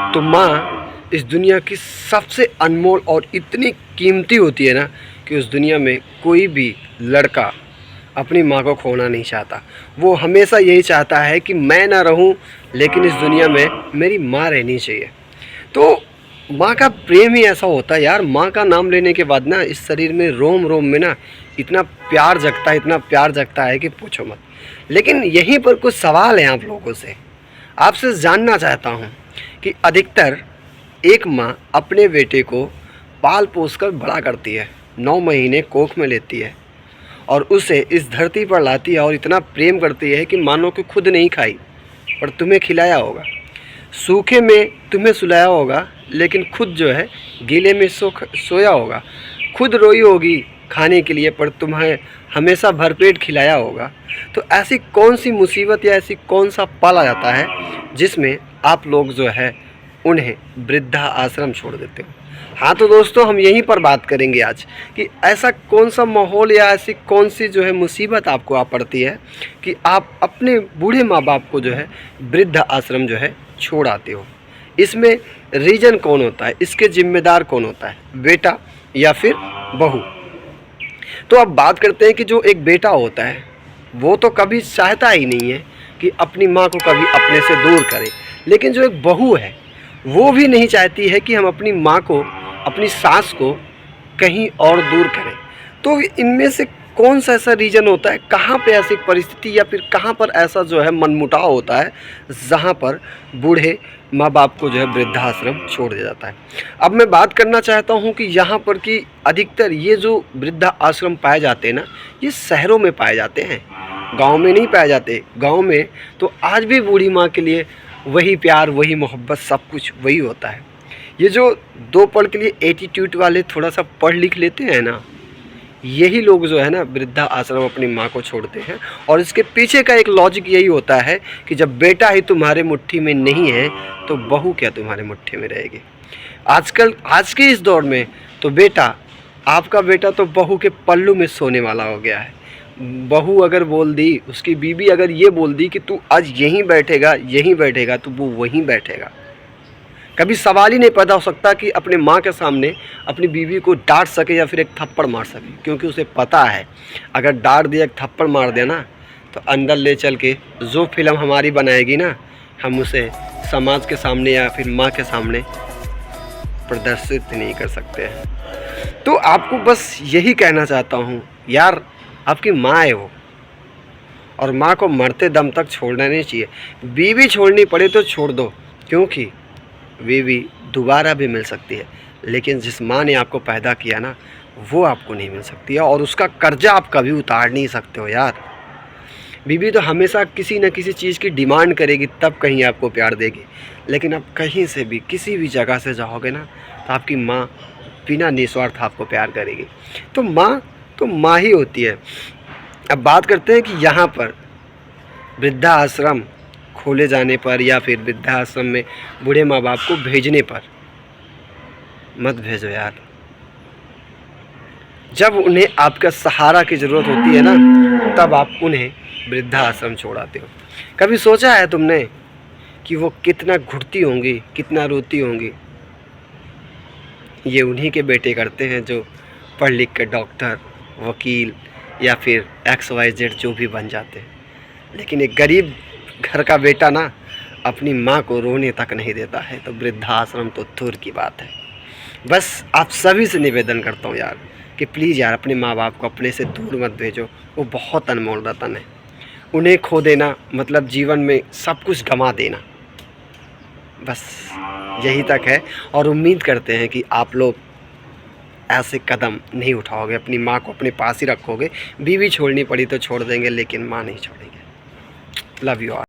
तो माँ इस दुनिया की सबसे अनमोल और इतनी कीमती होती है ना कि उस दुनिया में कोई भी लड़का अपनी माँ को खोना नहीं चाहता। वो हमेशा यही चाहता है कि मैं ना रहूं लेकिन इस दुनिया में मेरी माँ रहनी चाहिए। तो माँ का प्रेम ही ऐसा होता है यार। माँ का नाम लेने के बाद ना इस शरीर में रोम रोम में ना इतना प्यार जगता है, इतना प्यार जगता है कि पूछो मत। लेकिन यहीं पर कुछ सवाल हैं आप लोगों से। आपसे जानना चाहता हूँ कि अधिकतर एक माँ अपने बेटे को पाल पोस कर बड़ा करती है, 9 महीने कोख में लेती है और उसे इस धरती पर लाती है और इतना प्रेम करती है कि मानो कि खुद नहीं खाई पर तुम्हें खिलाया होगा, सूखे में तुम्हें सुलाया होगा लेकिन खुद जो है गीले में सोया होगा, खुद रोई होगी खाने के लिए पर तुम्हें हमेशा भरपेट खिलाया होगा। तो ऐसी कौन सी मुसीबत या ऐसी कौन सा पल आ जाता है जिसमें आप लोग जो है उन्हें वृद्धा आश्रम छोड़ देते हो? हाँ तो दोस्तों, हम यहीं पर बात करेंगे आज कि ऐसा कौन सा माहौल या ऐसी कौन सी जो है मुसीबत आपको आ पड़ती है कि आप अपने बूढ़े माँ बाप को जो है वृद्धा आश्रम जो है छोड़ आते हो। इसमें रीज़न कौन होता है, इसके जिम्मेदार कौन होता है, बेटा या फिर बहू? तो अब बात करते हैं कि जो एक बेटा होता है वो तो कभी चाहता ही नहीं है कि अपनी माँ को कभी अपने से दूर करे, लेकिन जो एक बहू है वो भी नहीं चाहती है कि हम अपनी माँ को, अपनी सास को कहीं और दूर करें। तो इनमें से कौन सा ऐसा रीज़न होता है, कहाँ पे ऐसी परिस्थिति या फिर कहाँ पर ऐसा जो है मनमुटाव होता है जहाँ पर बूढ़े माँ बाप को जो है वृद्धाश्रम छोड़ दिया जाता है? अब मैं बात करना चाहता हूँ कि यहाँ पर कि अधिकतर ये जो वृद्धा आश्रम पाए जाते हैं ना, ये शहरों में पाए जाते हैं, गांव में नहीं पाए जाते। गांव में तो आज भी बूढ़ी माँ के लिए वही प्यार, वही मोहब्बत, सब कुछ वही होता है। ये जो 2 पल के लिए एटीट्यूड वाले थोड़ा सा पढ़ लिख लेते हैं ना, यही लोग जो है ना वृद्धा आश्रम अपनी माँ को छोड़ते हैं। और इसके पीछे का एक लॉजिक यही होता है कि जब बेटा ही तुम्हारे मुट्ठी में नहीं है तो बहू क्या तुम्हारे मुट्ठी में रहेगी? आजकल आज के इस दौर में तो बेटा, आपका बेटा तो बहू के पल्लू में सोने वाला हो गया है। बहू अगर बोल दी, उसकी बीवी अगर ये बोल दी कि तू आज यहीं बैठेगा तो वो वहीं बैठेगा। कभी सवाल ही नहीं पैदा हो सकता कि अपने माँ के सामने अपनी बीवी को डांट सके या फिर एक थप्पड़ मार सके, क्योंकि उसे पता है अगर डांट दिया, एक थप्पड़ मार दिया ना तो अंदर ले चल के जो फिल्म हमारी बनाएगी ना, हम उसे समाज के सामने या फिर माँ के सामने प्रदर्शित नहीं कर सकते हैं। तो आपको बस यही कहना चाहता हूँ यार, आपकी माँ है वो, और माँ को मरते दम तक छोड़ना नहीं चाहिए। बीवी छोड़नी पड़े तो छोड़ दो, क्योंकि बीवी दोबारा भी मिल सकती है, लेकिन जिस माँ ने आपको पैदा किया ना वो आपको नहीं मिल सकती है, और उसका कर्जा आप कभी उतार नहीं सकते हो यार। बीवी तो हमेशा किसी न किसी चीज़ की डिमांड करेगी तब कहीं आपको प्यार देगी, लेकिन आप कहीं से भी किसी भी जगह से जाओगे ना तो आपकी माँ बिना निस्वार्थ आपको प्यार करेगी। तो माँ ही होती है। अब बात करते हैं कि यहाँ पर वृद्धा आश्रम खोले जाने पर या फिर वृद्धाश्रम में बूढ़े माँ बाप को भेजने पर, मत भेजो यार। जब उन्हें आपका सहारा की ज़रूरत होती है ना तब आप उन्हें वृद्धाश्रम छोड़ाते हो। कभी सोचा है तुमने कि वो कितना घुटती होंगी, कितना रोती होंगी? ये उन्हीं के बेटे करते हैं जो पढ़ लिख कर डॉक्टर, वकील या फिर XYZ जो भी बन जाते हैं। लेकिन एक गरीब घर का बेटा ना अपनी माँ को रोने तक नहीं देता है, तो वृद्धाश्रम तो दूर की बात है। बस आप सभी से निवेदन करता हूँ यार कि प्लीज़ यार अपने माँ बाप को अपने से दूर मत भेजो। वो बहुत अनमोल रतन है, उन्हें खो देना मतलब जीवन में सब कुछ गंवा देना। बस यही तक है, और उम्मीद करते हैं कि आप लोग ऐसे कदम नहीं उठाओगे, अपनी माँ को अपने पास ही रखोगे। बीवी छोड़नी पड़ी तो छोड़ देंगे, लेकिन माँ नहीं छोड़ेंगे। Love you all.